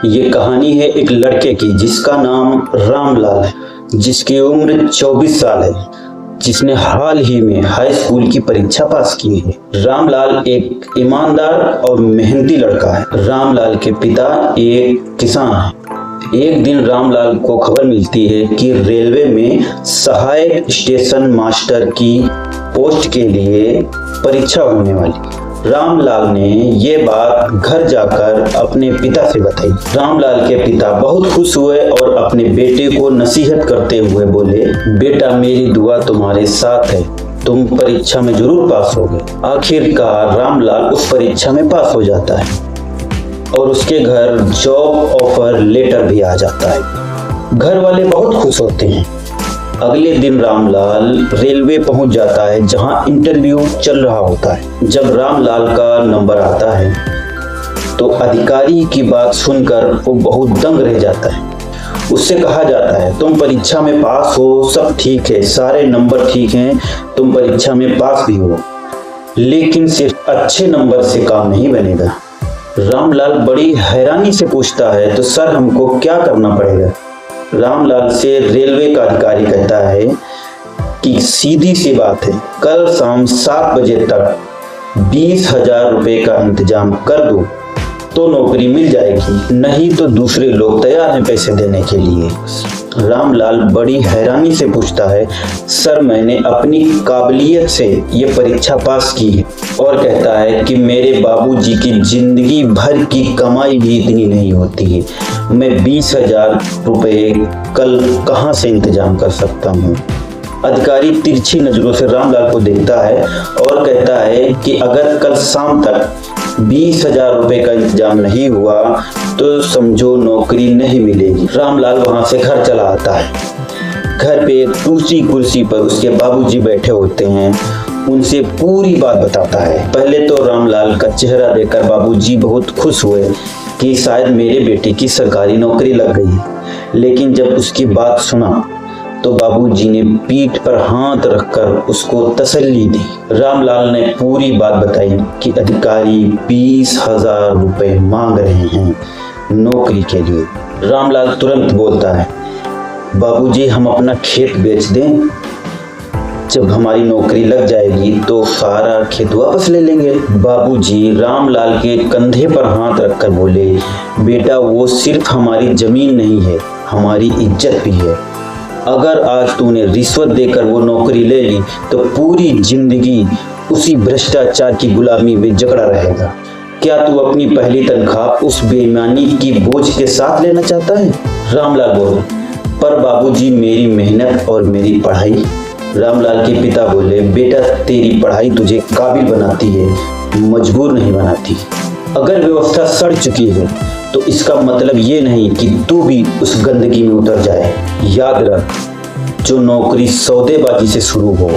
ये कहानी है एक लड़के की जिसका नाम रामलाल है, जिसकी उम्र 24 साल है, जिसने हाल ही में हाई स्कूल की परीक्षा पास की है। रामलाल एक ईमानदार और मेहनती लड़का है। रामलाल के पिता एक किसान हैं। एक दिन रामलाल को खबर मिलती है कि रेलवे में सहायक स्टेशन मास्टर की पोस्ट के लिए परीक्षा होने वाली। रामलाल ने ये बात घर जाकर अपने पिता से बताई। रामलाल के पिता बहुत खुश हुए और अपने बेटे को नसीहत करते हुए बोले, बेटा मेरी दुआ तुम्हारे साथ है, तुम परीक्षा में जरूर पास होगे। आखिरकार रामलाल उस परीक्षा में पास हो जाता है और उसके घर जॉब ऑफर लेटर भी आ जाता है। घर वाले बहुत खुश होते हैं। अगले दिन रामलाल रेलवे पहुंच जाता है जहां इंटरव्यू चल रहा होता है। जब रामलाल का नंबर आता है तो अधिकारी की बात सुनकर वो बहुत दंग रह जाता है। उससे कहा जाता है, तुम परीक्षा में पास हो, सब ठीक है, सारे नंबर ठीक हैं, तुम परीक्षा में पास भी हो, लेकिन सिर्फ अच्छे नंबर से काम नहीं बनेगा। रामलाल बड़ी हैरानी से पूछता है, तो सर हमको क्या करना पड़ेगा? रामलाल से रेलवे का अधिकारी कहता है कि सीधी सी बात है, कल शाम 7 बजे तक 20,000 रुपए का इंतजाम कर दो तो नौकरी मिल जाएगी, नहीं तो दूसरे लोग तैयार हैं पैसे देने के लिए। रामलाल बड़ी हैरानी से पूछता है, सर मैंने अपनी काबिलियत से ये परीक्षा पास की है। और कहता है कि मेरे बाबूजी की जिंदगी भर की कमाई भी इतनी नहीं होती है, मैं 20,000 रुपए कल कहाँ से इंतजाम कर सकता हूँ। अधिकारी तिरछी नजरों से रामलाल को देखता है और कहता है कि अगर कल शाम तक 20,000 रुपए का इंतजाम नहीं हुआ तो समझो नौकरी नहीं मिलेगी। रामलाल वहां से घर चला आता है। घर पे दूसरी कुर्सी पर उसके बाबूजी बैठे होते हैं। उनसे पूरी बात बताता है। पहले तो रामलाल का चेहरा देखकर बाबूजी बहुत खुश हुए कि शायद मेरे बेटे की सरकारी नौकरी लग गई, लेकिन जब उसकी बात सुना तो बाबूजी ने पीठ पर हाथ रखकर उसको तसल्ली दी। रामलाल ने पूरी बात बताई कि अधिकारी 20,000 रुपए मांग रहे हैं नौकरी के लिए। रामलाल तुरंत बोलता है, बाबूजी हम अपना खेत बेच दें, जब हमारी नौकरी लग जाएगी तो सारा खेत वापस ले लेंगे। बाबूजी रामलाल के कंधे पर हाथ रखकर बोले, बेटा वो सिर्फ हमारी जमीन नहीं है, हमारी इज्जत भी है। अगर आज तूने रिश्वत देकर वो नौकरी ले ली तो पूरी जिंदगी उसी भ्रष्टाचार की गुलामी में जकड़ा रहेगा। क्या तू अपनी पहली तनख्वाह उस बेईमानी की बोझ के साथ लेना चाहता है? रामलाल बोले, पर बाबूजी मेरी मेहनत और मेरी पढ़ाई। रामलाल के पिता बोले, बेटा तेरी पढ़ाई तुझे काबिल बनाती है, मजबूर नहीं बनाती। अगर व्यवस्था सड़ चुकी है तो इसका मतलब ये नहीं कि तू भी उस गंदगी में उतर जाए। याद रख, जो नौकरी सौदेबाजी से शुरू हो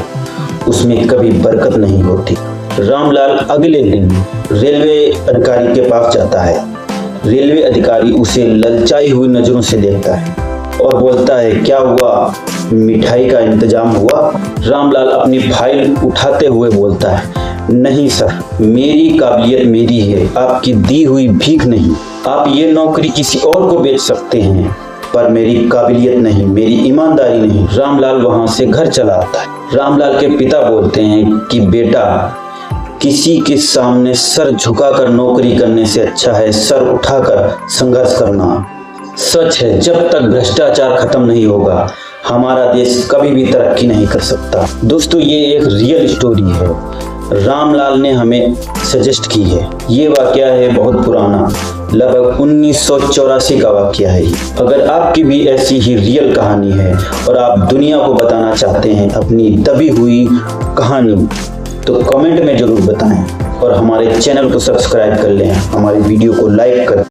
उसमें कभी बरकत नहीं होती। रामलाल अगले दिन रेलवे अधिकारी के पास जाता है। रेलवे अधिकारी उसे ललचाई हुई नजरों से देखता है और बोलता है, क्या हुआ, मिठाई का इंतजाम हुआ? रामलाल अपनी फाइल उठाते हुए बोलता है, नहीं सर, मेरी काबिलियत मेरी है, आपकी दी हुई भीख नहीं। आप ये नौकरी किसी और को बेच सकते हैं, पर मेरी काबिलियत नहीं, मेरी ईमानदारी नहीं। रामलाल वहां से घर चला आता है। रामलाल के पिता बोलते हैं कि बेटा किसी के सामने सर झुकाकर नौकरी करने से अच्छा है सर उठाकर संघर्ष करना। सच है, जब तक भ्रष्टाचार खत्म नहीं होगा हमारा देश कभी भी तरक्की नहीं कर सकता। दोस्तों ये एक रियल स्टोरी है, रामलाल ने हमें सजेस्ट की है। ये वाकया है बहुत पुराना, लगभग 1984 का वाकया है। अगर आपकी भी ऐसी ही रियल कहानी है और आप दुनिया को बताना चाहते हैं अपनी दबी हुई कहानी, तो कमेंट में जरूर बताएं और हमारे चैनल को सब्सक्राइब कर लें, हमारी वीडियो को लाइक करें।